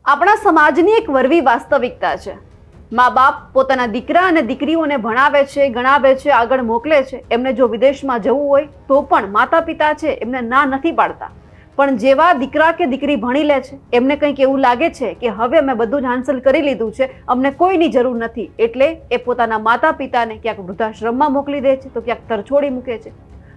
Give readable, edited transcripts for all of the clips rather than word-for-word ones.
આપણા સમાજની એક વરવી વાસ્તવિકતા છે. મા બાપ પોતાના દીકરા અને દીકરીઓને ભણાવે છે, ગણાવે છે, આગળ મોકલે છે. એમને જો વિદેશમાં જવું હોય તો પણ માતા પિતા છે એમને ના નથી પાડતા. પણ જેવા દીકરા કે દીકરી ભણી લે છે એમને કંઈક એવું લાગે છે કે હવે અમે બધું જ હાંસલ કરી લીધું છે, અમને કોઈની જરૂર નથી, એટલે એ પોતાના માતા પિતાને ક્યાંક વૃદ્ધાશ્રમમાં મોકલી દે છે તો ક્યાંક તરછોડી મૂકે છે.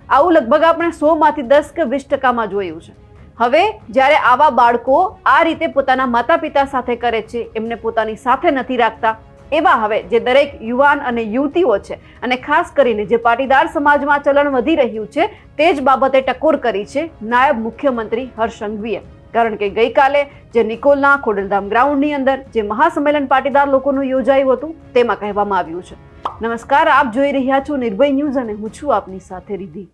આવું લગભગ આપણે 100માંથી 10 કે 20% જોયું છે. હવે જ્યારે આવા બાળકો આ રીતે પોતાના માતા પિતા સાથે કરે છે, એમને પોતાની સાથે નથી રાખતા, એવા હવે જે દરેક યુવાન અને યુવતીઓ છે અને ખાસ કરીને જે પાટીદાર સમાજમાં ચલણ વધી રહ્યું છે તે જ બાબતે ટકોર કરી છે નાયબ મુખ્યમંત્રી હર્ષ સંઘવીએ. કારણ કે ગઈકાલે જે નિકોલના ખોડલધામ ગ્રાઉન્ડની અંદર જે મહાસંમેલન પાટીદાર લોકોનું યોજાયું હતું તેમાં કહેવામાં આવ્યું છે. નમસ્કાર, આપ જોઈ રહ્યા છો નિર્ભય ન્યૂઝ અને હું છું આપની સાથે રિધિ.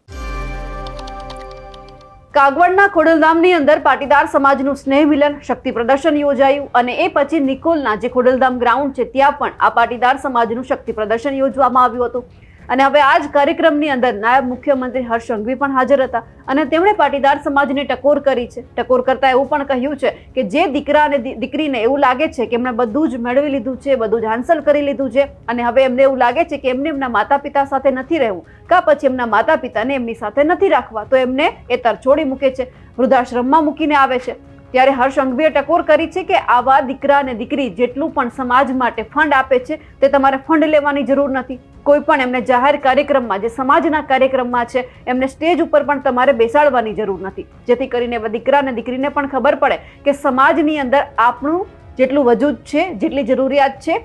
કાગવડના ખોડલધામની અંદર પાટીદાર સમાજનું સ્નેહ મિલન શક્તિ પ્રદર્શન યોજાયું અને એ પછી નિકોલના જે ખોડલધામ ગ્રાઉન્ડ છે ત્યાં પણ આ પાટીદાર સમાજનું શક્તિ પ્રદર્શન યોજવામાં આવ્યું હતું. અને હવે આ જ કાર્યક્રમની અંદર નાયબ મુખ્યમંત્રી હર્ષ સંઘવી પણ હાજર હતા અને તેમણે પાટીદાર સમાજને ટકોર કરી છે. ટકોર કરતા એવું પણ કહ્યું છે કે જે દીકરા અને દીકરીને એવું લાગે છે કે એમણે બધું જ મેળવી લીધું છે, બધું જ હાંસલ કરી લીધું છે અને હવે એમને એવું લાગે છે કે એમને એમના માતા પિતા સાથે નથી રહેવું, કાં પછી એમના માતા પિતાને એમની સાથે નથી રાખવા, તો એમને એ તરછોડી મૂકે છે, વૃદ્ધાશ્રમમાં મૂકીને આવે છે. ત્યારે હર્ષ સંઘવીએ ટકોર કરી છે કે આવા દીકરા અને દીકરી જેટલું પણ સમાજ માટે ફંડ આપે છે તે તમારે ફંડ લેવાની જરૂર નથી. કોઈ પણ એમને જાહેર કાર્યક્રમમાં, જે સમાજના કાર્યક્રમમાં છે, એમને સ્ટેજ ઉપર પણ તમારે બેસાડવાની જરૂર નથી, જેથી કરીને દીકરા અને દીકરીને પણ ખબર પડે કે સમાજની અંદર આપણું જેટલું વજૂદ છે, જેટલી જરૂરિયાત છે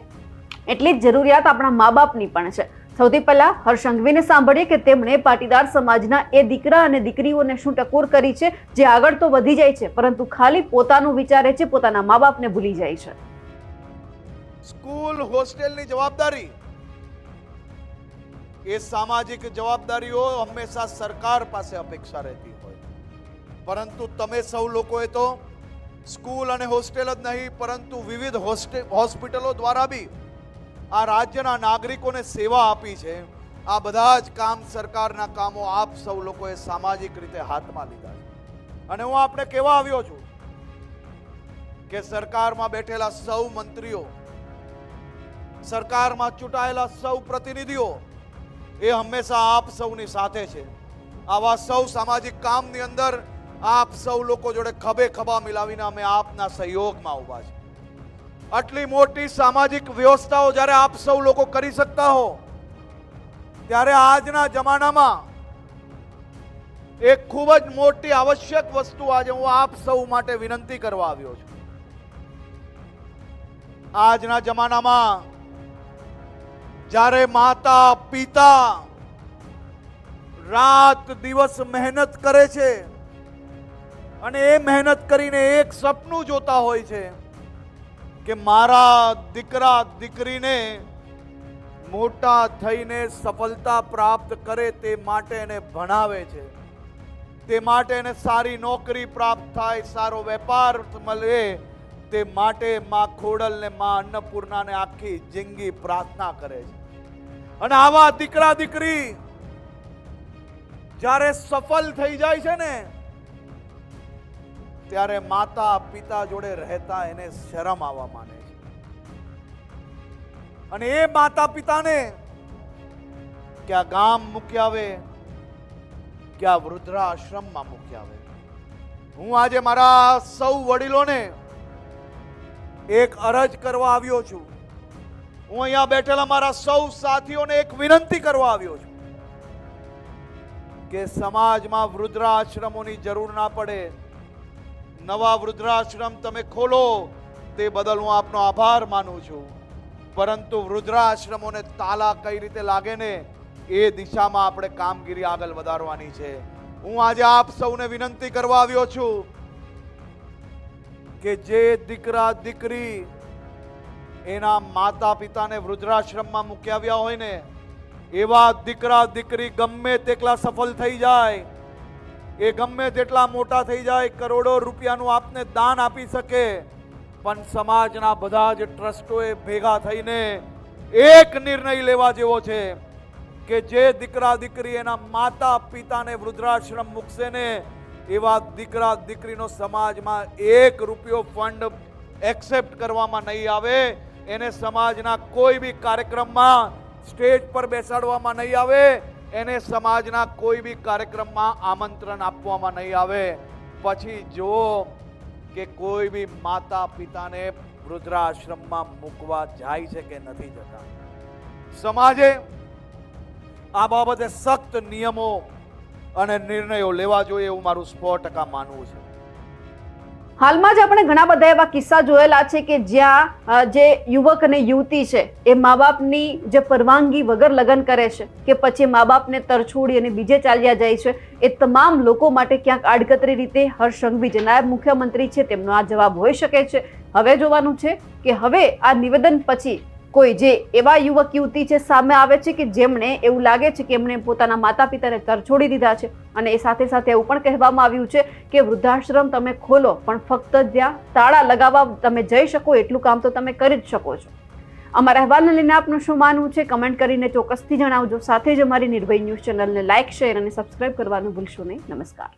એટલી જ જરૂરિયાત આપણા મા બાપની પણ છે. સૌથી પહેલા હર્ષ સંઘવીને સાંભળીએ કે તેમણે પાટીદાર સમાજના એ દીકરા અને દીકરીઓને શું ટકોર કરી છે જે આગળ તો વધી જાય છે પરંતુ ખાલી પોતાનું વિચારે છે, પોતાના મા બાપને ભૂલી જાય છે. સ્કૂલ હોસ્ટેલની જવાબદારી એ સામાજિક જવાબદારીઓ હંમેશા સરકાર પાસે અપેક્ષા રહેતી હોય, પરંતુ તમે સૌ લોકોએ તો સ્કૂલ અને હોસ્ટેલ જ નહીં પરંતુ વિવિધ હોસ્પિટલો દ્વારા બી આ રાજ્યના નાગરિકોને સેવા આપી છે. આ બધા જ કામ, સરકારના કામો આપ સૌ લોકોએ સામાજિક રીતે હાથમાં લીધા છે. અને હું આપને કહેવા આવ્યો છું કે સરકારમાં બેઠેલા સૌ મંત્રીઓ, સરકારમાં ચૂંટાયેલા સૌ પ્રતિનિધિઓ એ હંમેશા આપ સૌની સાથે છે. આવા સૌ સામાજિક કામની અંદર આપ સૌ લોકો જોડે ખભે ખભા મિલાવીને અમે આપના સહયોગમાં ઉભા છે. આટલી મોટી સામાજિક વ્યવસ્થાઓ જ્યારે આપ સૌ લોકો કરી શકતા હો ત્યારે આજના જમાનામાં એક ખૂબ જ મોટી આવશ્યક વસ્તુ આજે હું આપ સૌ માટે વિનંતી કરવા આવ્યો છું. આજના જમાનામાં જ્યારે માતા પિતા રાત દિવસ મહેનત કરે છે અને એ મહેનત કરીને એક સપનું જોતા હોય છે કે મારા દીકરા દીકરીને મોટા થઈને સફળતા પ્રાપ્ત કરે તે માટે એને ભણાવે છે, તે માટે એને સારી નોકરી પ્રાપ્ત થાય, સારો વેપાર મળે, તે માટે માં ખોડલ ને માં અન્નપૂર્ણાને આખી જિંદગી પ્રાર્થના કરે છે. અને આવા દીકરા દીકરી જ્યારે સફળ થઈ જાય છે ને ત્યારે માતા પિતા જોડે રહેતા એને શરમ આવવા માંડે છે. અને એ માતા પિતાને ક્યાં ગામ મૂકી આવે, ક્યાં વૃદ્ધાશ્રમમાં મૂકી આવે. હું આજે મારા સૌ વડીલોને એક અરજ કરવા આવ્યો છું. હું અહીંયા બેઠેલા મારા સૌ સાથીઓને એક વિનંતી કરવા આવ્યો છું કે સમાજમાં વૃદ્ધાશ્રમોની જરૂર ના પડે. નવા વૃદ્ધાશ્રમ તમે ખોલો તે બદલ હું આપનો આભાર માનું છું, પરંતુ વૃદ્ધાશ્રમોને તાલા કઈ રીતે લાગે ને એ દિશામાં આપણે કામગીરી આગળ વધારવાની છે. હું આજે આપ સૌને વિનંતી કરવા આવ્યો છું કે જે દીકરા દીકરી એના માતા પિતાને વૃદ્ધાશ્રમમાં મૂકી આવ્યા હોય ને એવા દીકરા દીકરી ગમે તેટલા સફળ થઈ જાય, એ ગમે તેટલા મોટા થઈ જાય, કરોડો રૂપિયાનું આપને દાન આપી શકે, પણ સમાજના બધા જ ટ્રસ્ટોએ ભેગા થઈને એક નિર્ણય લેવા જેવો છે કે જે દીકરા દીકરી એના માતા પિતાને વૃદ્ધાશ્રમ મૂકશે ને એવા દીકરા દીકરીનો સમાજમાં 1 રૂપિયો ફંડ એક્સેપ્ટ કરવામાં નહીં આવે, એને સમાજના કોઈ બી કાર્યક્રમમાં સ્ટેજ પર બેસાડવામાં નહીં આવે, એને સમાજના કોઈ બી કાર્યક્રમમાં આમંત્રણ આપવામાં નહીં આવે. પછી જો કે કોઈ બી માતા પિતાને વૃદ્ધાશ્રમમાં મૂકવા જાય છે કે નથી જતા. સમાજે આ બાબતે સખ્ત નિયમો અને નિર્ણયો લેવા જોઈએ એવું મારું 100% માનવું છે. હાલમાં જ આપણે ઘણા બધા એવા કિસ્સા જોયેલા છે કે જ્યાં જે યુવક અને યુવતી છે એ મા બાપની જે પરવાનગી વગર લગ્ન કરે છે કે પછી મા બાપને તરછોડી અને બીજે ચાલ્યા જાય છે. એ તમામ લોકો માટે ક્યાંક આડકતરી રીતે હર્ષ સંઘવી જે નાયબ મુખ્યમંત્રી છે તેમનો આ જવાબ હોઈ શકે છે. હવે જોવાનું છે કે હવે આ નિવેદન પછી કોઈ જે એવા યુવક યુવતી છે સામે આવે છે કે જેમણે એવું લાગે છે કે એમણે પોતાના માતા પિતાને તરછોડી દીધા છે અને એ સાથે સાથે એવું પણ કહેવામાં આવ્યું છે કે વૃદ્ધાશ્રમ તમે ખોલો પણ ફક્ત જ્યાં તાળા લગાવવા તમે જઈ શકો એટલું કામ તો તમે કરી જ શકો છો. અમારા અહેવાલને લઈને આપનું શું માનવું છે કમેન્ટ કરીને ચોક્કસથી જણાવજો. સાથે જ અમારી નિર્ભય ન્યૂઝ ચેનલને લાઇક, શેર અને સબસ્ક્રાઇબ કરવાનું ભૂલશો નહીં. નમસ્કાર.